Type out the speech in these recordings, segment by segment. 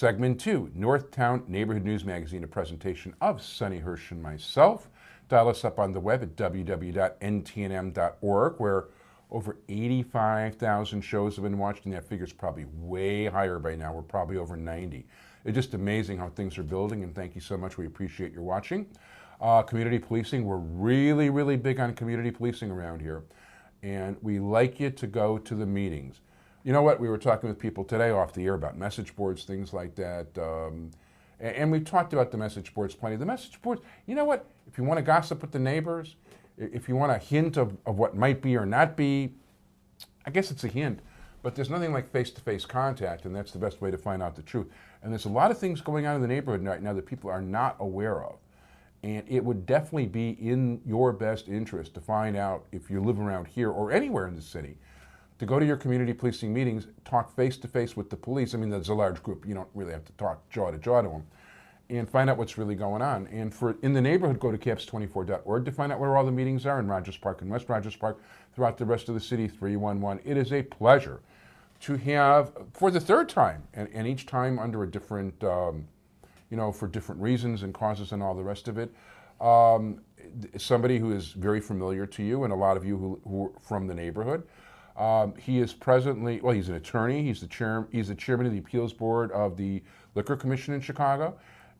Segment 2, Northtown Neighborhood News Magazine, a presentation of Sonny Hirsch and myself. Dial us up on the web at www.ntnm.org, where over 85,000 shows have been watched, and that figure's probably way higher by now. We're probably over 90. It's just amazing how things are building, and thank you so much. We appreciate your watching. Community policing, we're really, really big on community policing around here, and we like you to go to the meetings. You know what? We were talking with people today off the air about message boards, things like that. And we've talked about the message boards plenty. The message boards, you know what? If you want to gossip with the neighbors, if you want a hint of what might be or not be, I guess it's a hint. But there's nothing like face-to-face contact, and that's the best way to find out the truth. And there's a lot of things going on in the neighborhood right now that people are not aware of. And it would definitely be in your best interest to find out, if you live around here or anywhere in the city, to go to your community policing meetings, talk face-to-face with the police. I mean, there's a large group. You don't really have to talk jaw to them. And find out what's really going on. And for in the neighborhood, go to caps24.org to find out where all the meetings are in Rogers Park and West Rogers Park, throughout the rest of the city, 311. It is a pleasure to have, for the third time, and each time under a different, for different reasons and causes and all the rest of it, somebody who is very familiar to you and a lot of you who are from the neighborhood. He is presently, well, he's an attorney. He's the chairman of the appeals board of the Liquor Commission in Chicago.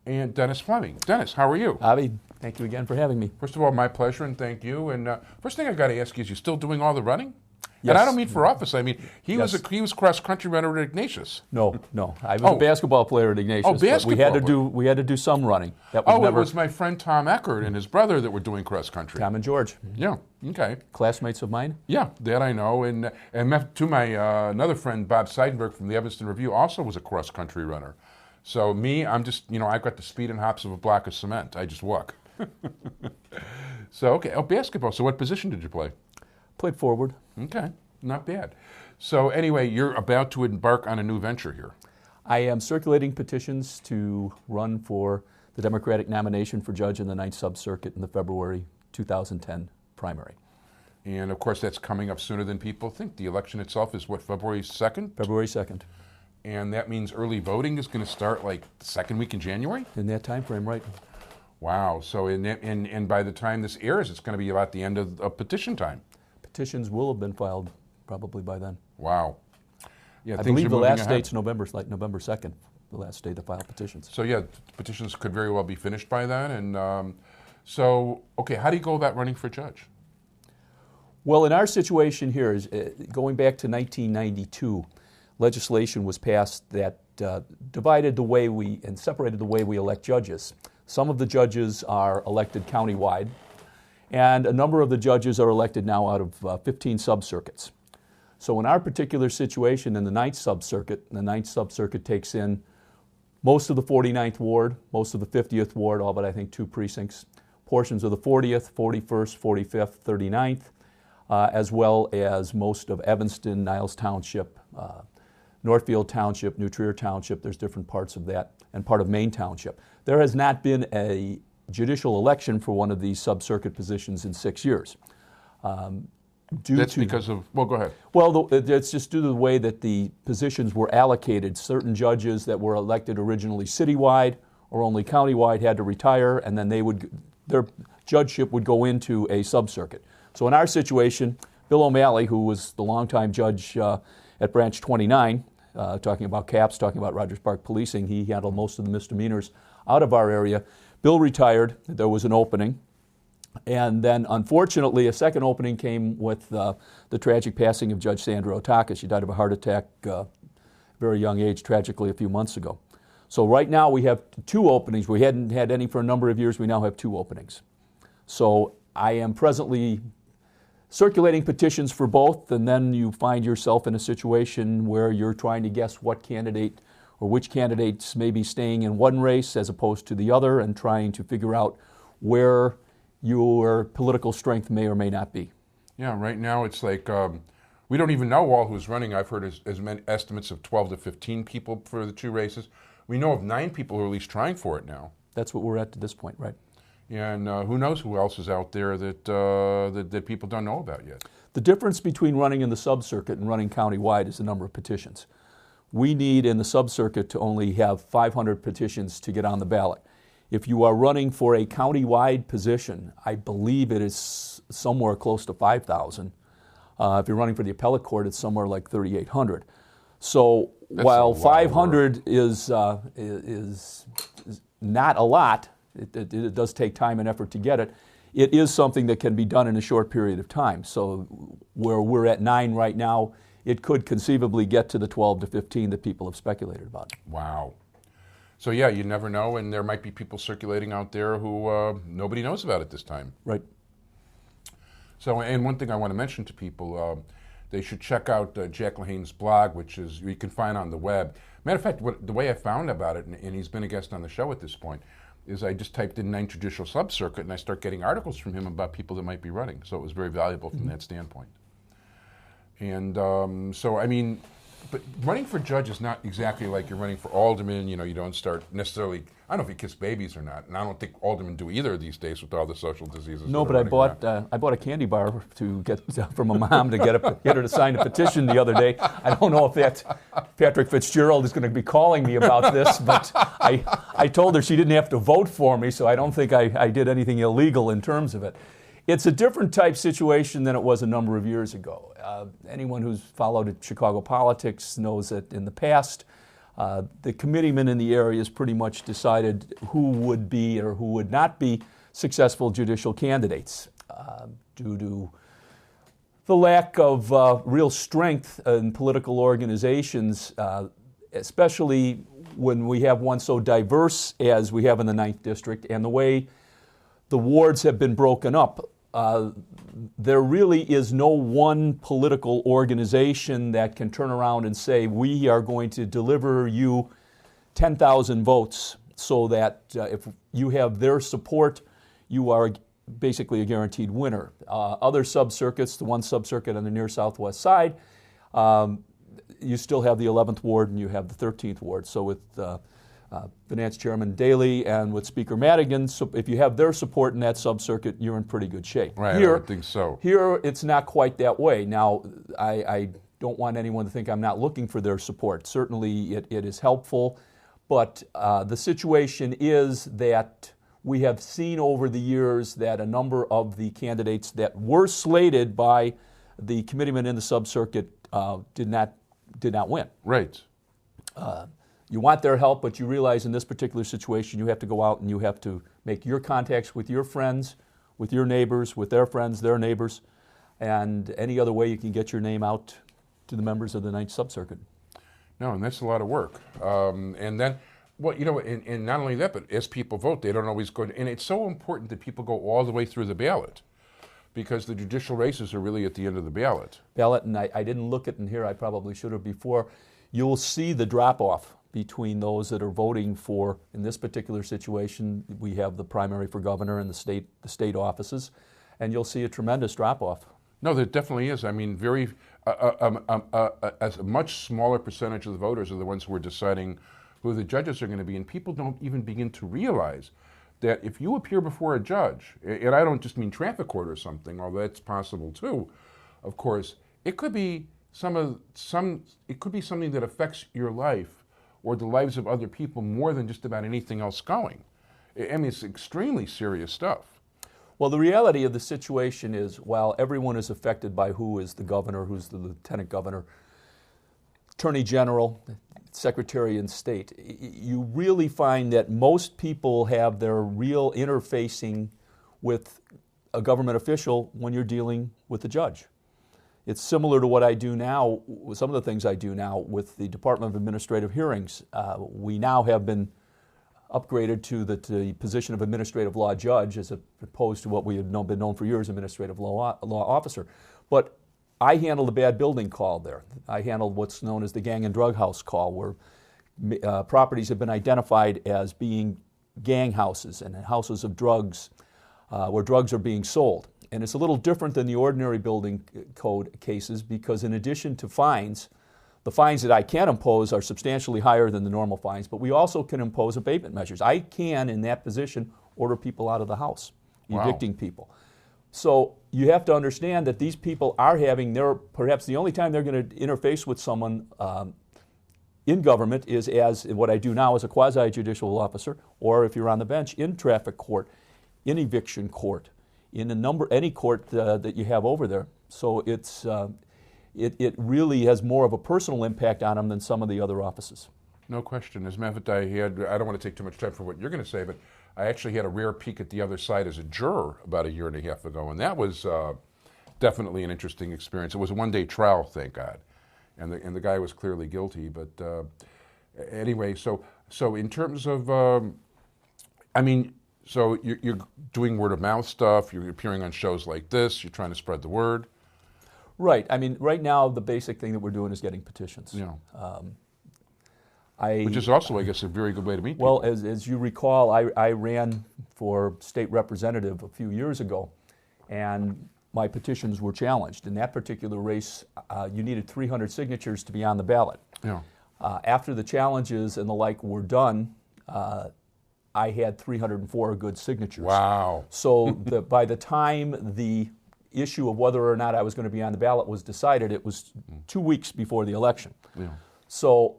And Dennis Fleming. Dennis, how are you? Avi, thank you again for having me. First of all, my pleasure, and thank you. And first thing I've got to ask you is, you still doing all the running? Yes. And I don't mean for office. I mean, he Yes. was cross-country runner at Ignatius. No. I was a basketball player at Ignatius. Oh, basketball. But we had to do some running. That was It was my friend Tom Eckert and his brother that were doing cross-country. Tom and George. Yeah, okay. Classmates of mine? Yeah, that I know. And to my another friend, Bob Seidenberg from the Evanston Review, also was a cross-country runner. So me, I'm just, I've got the speed and hops of a block of cement. I just walk. So, okay. Oh, basketball. So what position did you play? Played forward. Okay, not bad. So anyway, you're about to embark on a new venture here. I am circulating petitions to run for the Democratic nomination for judge in the 9th Subcircuit in the February 2010 primary. And of course, that's coming up sooner than people think. The election itself is what, February 2nd? February 2nd. And that means early voting is going to start like the second week in January? In that time frame, right. Wow. So and by the time this airs, it's going to be about the end of petition time. Petitions will have been filed probably by then. Wow. Yeah, I believe the last date's November 2nd, the last day to file petitions. So yeah, petitions could very well be finished by then. And so, okay, how do you go about running for judge? Well, in our situation here, going back to 1992, legislation was passed that divided the way and separated the way we elect judges. Some of the judges are elected countywide, and a number of the judges are elected now out of 15 subcircuits. So in our particular situation in the 9th Subcircuit takes in most of the 49th Ward, most of the 50th Ward, all but I think 2 precincts, portions of the 40th, 41st, 45th, 39th, as well as most of Evanston, Niles Township, Northfield Township, New Trier Township. There's different parts of that, and part of Maine Township. There has not been a judicial election for one of these subcircuit positions in 6 years. Because of, well, go ahead. Well, it's just due to the way that the positions were allocated. Certain judges that were elected originally citywide or only countywide had to retire, and then their judgeship would go into a subcircuit. So in our situation, Bill O'Malley, who was the longtime judge at Branch 29, talking about CAPS, talking about Rogers Park policing, he handled most of the misdemeanors out of our area. Bill retired. There was an opening. And then, unfortunately, a second opening came with the tragic passing of Judge Sandra Otaka. She died of a heart attack at a very young age, tragically, a few months ago. So right now we have 2 openings. We hadn't had any for a number of years. We now have 2 openings. So I am presently circulating petitions for both, and then you find yourself in a situation where you're trying to guess what candidate or which candidates may be staying in one race as opposed to the other, and trying to figure out where your political strength may or may not be. Yeah, right now it's like we don't even know all who's running. I've heard as many estimates of 12 to 15 people for the 2 races. We know of 9 people who are at least trying for it now. That's what we're at this point, right? Yeah, and who knows who else is out there that that people don't know about yet. The difference between running in the subcircuit and running countywide is the number of petitions. we need in the subcircuit to only have 500 petitions to get on the ballot. If you are running for a county-wide position, I believe it is somewhere close to 5,000. If you're running for the appellate court, it's somewhere like 3,800. So while 500 is not a lot, it does take time and effort to get it. It is something that can be done in a short period of time. So where we're at 9 right now, it could conceivably get to the 12 to 15 that people have speculated about. Wow. So yeah, you never know, and there might be people circulating out there who nobody knows about at this time. Right. So, and one thing I want to mention to people, they should check out Jack LaHane's blog, which is you can find on the web. Matter of fact, the way I found about it, and he's been a guest on the show at this point, is I just typed in 9th Judicial Subcircuit, and I start getting articles from him about people that might be running. So it was very valuable from that standpoint. And so, I mean, but running for judge is not exactly like you're running for alderman. You know, you don't start necessarily, I don't know if you kiss babies or not, and I don't think aldermen do either these days with all the social diseases. No, but I bought a candy bar to get from a mom to get her to sign a petition the other day. I don't know if Patrick Fitzgerald is going to be calling me about this, but I told her she didn't have to vote for me, so I don't think I did anything illegal in terms of it. It's a different type situation than it was a number of years ago. Anyone who's followed Chicago politics knows that in the past, the committeemen in the area has pretty much decided who would be or who would not be successful judicial candidates due to the lack of real strength in political organizations, especially when we have one so diverse as we have in the 9th District, and the way the wards have been broken up. There really is no one political organization that can turn around and say, we are going to deliver you 10,000 votes so that if you have their support, you are basically a guaranteed winner. Other subcircuits, the one subcircuit on the near southwest side, you still have the 11th ward and you have the 13th ward. So with Finance Chairman Daley and with Speaker Madigan, so if you have their support in that subcircuit, you're in pretty good shape. Right, here, I would think so. Here, it's not quite that way. Now, I don't want anyone to think I'm not looking for their support. Certainly, it is helpful, but the situation is that we have seen over the years that a number of the candidates that were slated by the committeemen in the subcircuit did not win. Right. You want their help, but you realize in this particular situation you have to go out and you have to make your contacts with your friends, with your neighbors, with their friends, their neighbors, and any other way you can get your name out to the members of the 9th Subcircuit. No, and that's a lot of work. And then, well, you know, and not only that, but as people vote, they don't always go, and it's so important that people go all the way through the ballot, because the judicial races are really at the end of the ballot. And I didn't look at it in here, I probably should have before. You'll see the drop-off between those that are voting for, in this particular situation, we have the primary for governor and the state offices, and you'll see a tremendous drop-off. No, there definitely is. I mean, as a much smaller percentage of the voters are the ones who are deciding who the judges are going to be, and people don't even begin to realize that if you appear before a judge, and I don't just mean traffic court or something, although that's possible too, of course, it could be it could be something that affects your life or the lives of other people more than just about anything else going. I mean, it's extremely serious stuff. Well, the reality of the situation is, while everyone is affected by who is the governor, who's the lieutenant governor, attorney general, secretary of state, you really find that most people have their real interfacing with a government official when you're dealing with a judge. It's similar to what I do now, some of the things I do now with the Department of Administrative Hearings. We now have been upgraded to the position of administrative law judge as opposed to what we had been known for years, administrative law officer. But I handled a bad building call there. I handled what's known as the gang and drug house call, where properties have been identified as being gang houses and houses of drugs, where drugs are being sold. And it's a little different than the ordinary building code cases because in addition to fines, the fines that I can impose are substantially higher than the normal fines, but we also can impose abatement measures. I can, in that position, order people out of the house, evicting people. So you have to understand that these people are having perhaps the only time they're going to interface with someone in government is as what I do now as a quasi-judicial officer, or if you're on the bench, in traffic court, in eviction court, in any court that you have over there. So it really has more of a personal impact on them than some of the other offices. No question. As a matter of fact, I don't want to take too much time for what you're going to say, but I actually had a rare peek at the other side as a juror about a year and a half ago, and that was definitely an interesting experience. It was a one-day trial, thank God, and the guy was clearly guilty. But anyway, so in terms of, so you're doing word-of-mouth stuff, you're appearing on shows like this, you're trying to spread the word. Right. I mean, right now the basic thing that we're doing is getting petitions. Yeah. Which is also, I guess, a very good way to meet people. Well, as you recall, I ran for state representative a few years ago, and my petitions were challenged. In that particular race, you needed 300 signatures to be on the ballot. Yeah. After the challenges and the like were done, I had 304 good signatures. Wow. So by the time the issue of whether or not I was going to be on the ballot was decided, it was 2 weeks before the election. Yeah. So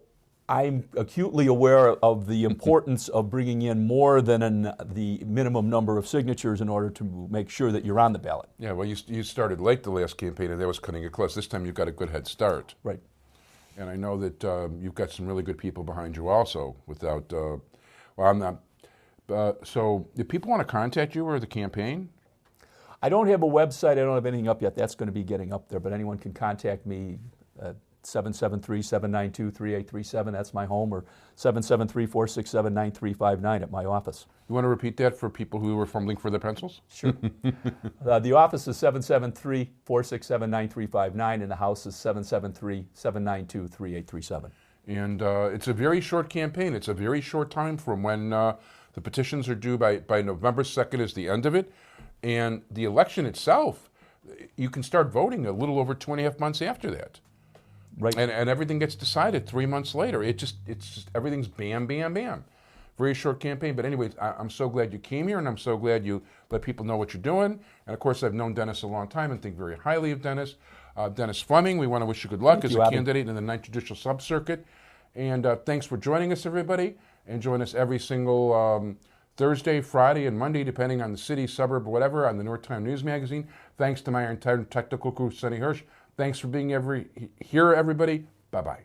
I'm acutely aware of the importance of bringing in more than the minimum number of signatures in order to make sure that you're on the ballot. Yeah, well, you started late the last campaign, and that was cutting it close. This time you've got a good head start. Right. And I know that you've got some really good people behind you also. Without, well, I'm not. So, do people want to contact you or the campaign? I don't have a website. I don't have anything up yet. That's going to be getting up there. But anyone can contact me at 773-792-3837. That's my home, or 773-467-9359 at my office. You want to repeat that for people who are fumbling for their pencils? Sure. The office is 773-467-9359, and the house is 773-792-3837. And it's a very short campaign. It's a very short time from when the petitions are due by November 2nd is the end of it. And the election itself, you can start voting a little over 2.5 months after that. Right. And everything gets decided 3 months later. It's just everything's bam, bam, bam. Very short campaign. But anyways, I'm so glad you came here, and I'm so glad you let people know what you're doing. And of course, I've known Dennis a long time and think very highly of Dennis. Dennis Fleming, we want to wish you good luck as a candidate in the 9th Judicial Subcircuit. And thanks for joining us, everybody. And join us every single Thursday, Friday, and Monday, depending on the city, suburb, whatever, on the North Time News Magazine. Thanks to my entire technical crew, Sonny Hirsch. Thanks for being here, everybody. Bye-bye.